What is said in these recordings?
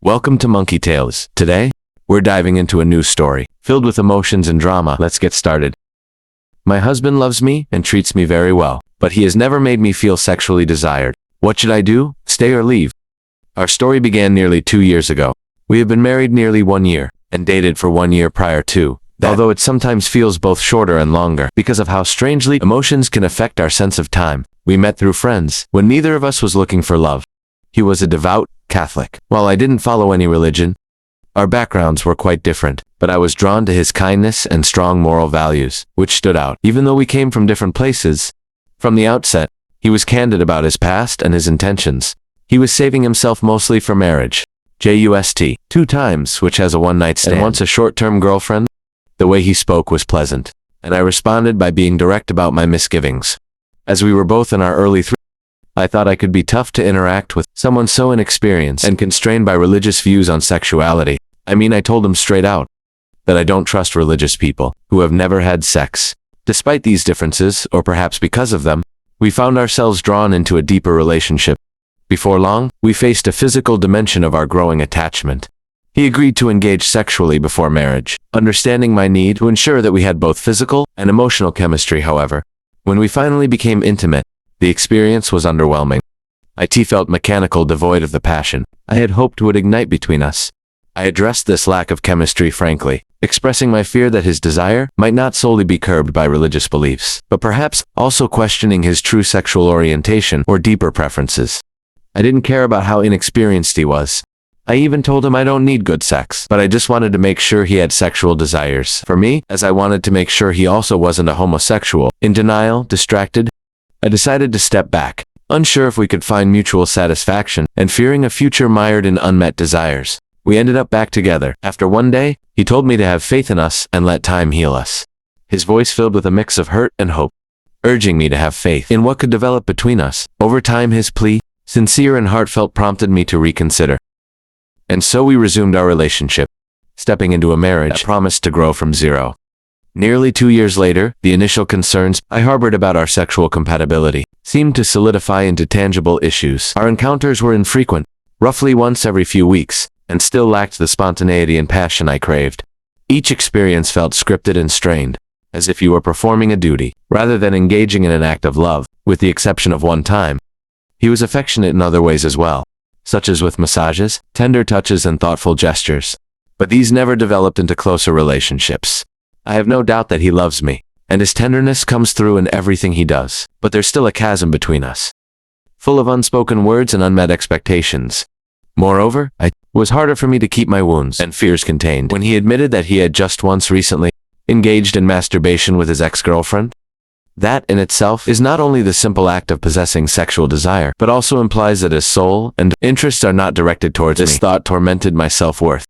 Welcome to Monkey Tales. Today, we're diving into a new story, filled with emotions and drama. Let's get started. My husband loves me and treats me very well, but he has never made me feel sexually desired. What should I do? Stay or leave? Our story began nearly 2 years ago. We have been married nearly 1 year, and dated for 1 year prior to that, although it sometimes feels both shorter and longer because of how strangely emotions can affect our sense of time. We met through friends, when neither of us was looking for love. He was a devout Catholic, while I didn't follow any religion. Our backgrounds were quite different, but I was drawn to his kindness and strong moral values, which stood out, even though we came from different places. From the outset, he was candid about his past and his intentions. He was saving himself mostly for marriage. Just 2 times, which has a one-night stand, and once a short-term girlfriend. The way he spoke was pleasant, and I responded by being direct about my misgivings. As we were both in our early 30s, I thought I could be tough to interact with someone so inexperienced and constrained by religious views on sexuality. I told him straight out that I don't trust religious people who have never had sex. Despite these differences, or perhaps because of them, we found ourselves drawn into a deeper relationship. Before long, we faced a physical dimension of our growing attachment. He agreed to engage sexually before marriage, understanding my need to ensure that we had both physical and emotional chemistry. However, when we finally became intimate, the experience was underwhelming. It felt mechanical, devoid of the passion I had hoped would ignite between us. I addressed this lack of chemistry frankly, expressing my fear that his desire might not solely be curbed by religious beliefs, but perhaps also questioning his true sexual orientation or deeper preferences. I didn't care about how inexperienced he was. I even told him I don't need good sex, but I just wanted to make sure he had sexual desires for me, as I wanted to make sure he also wasn't a homosexual. In denial, distracted, I decided to step back, unsure if we could find mutual satisfaction, and fearing a future mired in unmet desires. We ended up back together. After one day, he told me to have faith in us and let time heal us. His voice filled with a mix of hurt and hope, urging me to have faith in what could develop between us. Over time, his plea, sincere and heartfelt, prompted me to reconsider. And so we resumed our relationship, stepping into a marriage that promised to grow from zero. Nearly 2 years later, the initial concerns I harbored about our sexual compatibility seemed to solidify into tangible issues. Our encounters were infrequent, roughly once every few weeks, and still lacked the spontaneity and passion I craved. Each experience felt scripted and strained, as if you were performing a duty, rather than engaging in an act of love, with the exception of one time. He was affectionate in other ways as well, such as with massages, tender touches, and thoughtful gestures. But these never developed into closer relationships. I have no doubt that he loves me, and his tenderness comes through in everything he does, but there's still a chasm between us, full of unspoken words and unmet expectations. Moreover, it was harder for me to keep my wounds and fears contained when he admitted that he had just once recently engaged in masturbation with his ex-girlfriend. That in itself is not only the simple act of possessing sexual desire, but also implies that his soul and interests are not directed towards me. This thought tormented my self-worth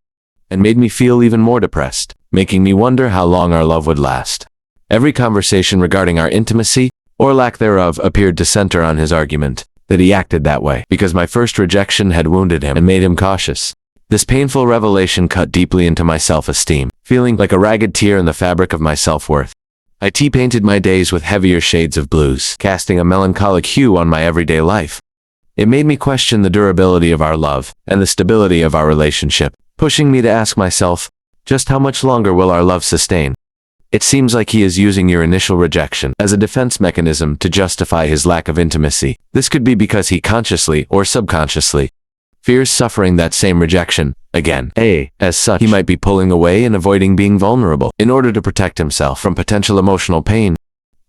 and made me feel even more depressed, making me wonder how long our love would last. Every conversation regarding our intimacy, or lack thereof, appeared to center on his argument that he acted that way because my first rejection had wounded him and made him cautious. This painful revelation cut deeply into my self-esteem, feeling like a ragged tear in the fabric of my self-worth. I painted my days with heavier shades of blues, casting a melancholic hue on my everyday life. It made me question the durability of our love and the stability of our relationship, pushing me to ask myself, just how much longer will our love sustain? It seems like he is using your initial rejection as a defense mechanism to justify his lack of intimacy. This could be because he consciously or subconsciously fears suffering that same rejection again. As such, he might be pulling away and avoiding being vulnerable in order to protect himself from potential emotional pain.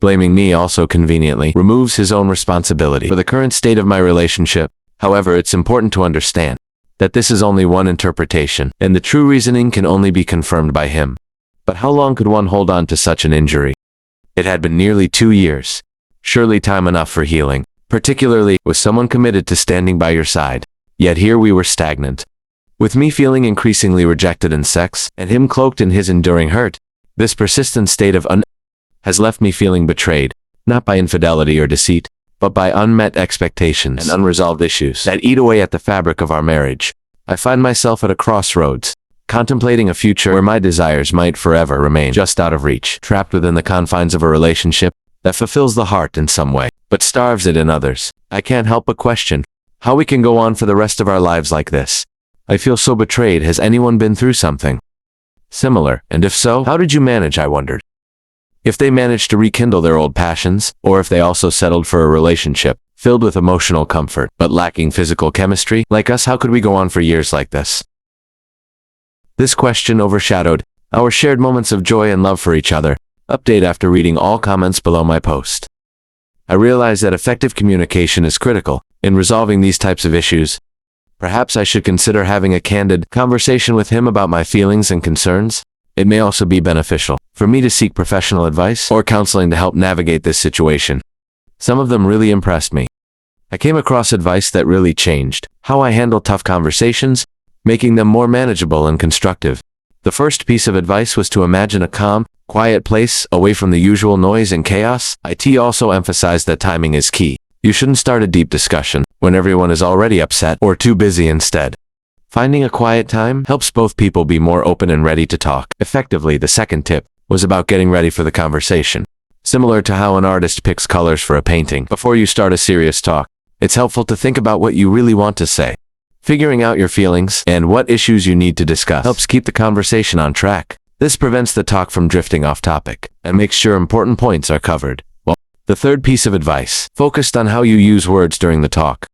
Blaming me also conveniently removes his own responsibility for the current state of my relationship. However, it's important to understand that this is only one interpretation, and the true reasoning can only be confirmed by him. But how long could one hold on to such an injury? It had been nearly 2 years. Surely time enough for healing, particularly with someone committed to standing by your side. Yet here we were stagnant. With me feeling increasingly rejected in sex, and him cloaked in his enduring hurt, this persistent state of has left me feeling betrayed, not by infidelity or deceit, but by unmet expectations and unresolved issues that eat away at the fabric of our marriage. I find myself at a crossroads, contemplating a future where my desires might forever remain just out of reach, trapped within the confines of a relationship that fulfills the heart in some way, but starves it in others. I can't help but question how we can go on for the rest of our lives like this. I feel so betrayed. Has anyone been through something similar? And if so, how did you manage? I wondered. If they managed to rekindle their old passions, or if they also settled for a relationship filled with emotional comfort, but lacking physical chemistry. Like us, how could we go on for years like this? This question overshadowed our shared moments of joy and love for each other. Update: after reading all comments below my post, I realized that effective communication is critical in resolving these types of issues. Perhaps I should consider having a candid conversation with him about my feelings and concerns. It may also be beneficial for me to seek professional advice or counseling to help navigate this situation. Some of them really impressed me. I came across advice that really changed how I handle tough conversations, making them more manageable and constructive. The first piece of advice was to imagine a calm, quiet place away from the usual noise and chaos. It also emphasized that timing is key. You shouldn't start a deep discussion when everyone is already upset or too busy. Instead, finding a quiet time helps both people be more open and ready to talk effectively. The second tip was about getting ready for the conversation. Similar to how an artist picks colors for a painting before you start a serious talk, it's helpful to think about what you really want to say. Figuring out your feelings and what issues you need to discuss helps keep the conversation on track. This prevents the talk from drifting off topic and makes sure important points are covered. Well, the third piece of advice focused on how you use words during the talk.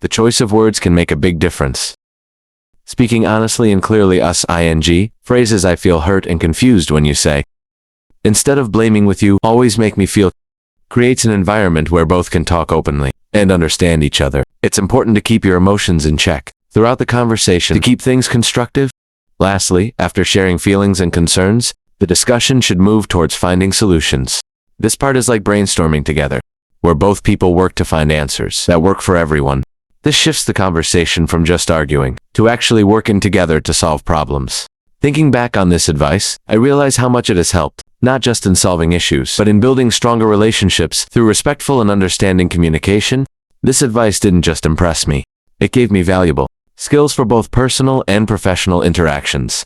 The choice of words can make a big difference. Speaking honestly and clearly, phrases "I feel hurt and confused when you say," instead of "blaming with you, always make me feel," creates an environment where both can talk openly and understand each other. It's important to keep your emotions in check throughout the conversation to keep things constructive. Lastly, after sharing feelings and concerns, the discussion should move towards finding solutions. This part is like brainstorming together, where both people work to find answers that work for everyone. This shifts the conversation from just arguing to actually working together to solve problems. Thinking back on this advice, I realize how much it has helped, not just in solving issues, but in building stronger relationships through respectful and understanding communication. This advice didn't just impress me. It gave me valuable skills for both personal and professional interactions.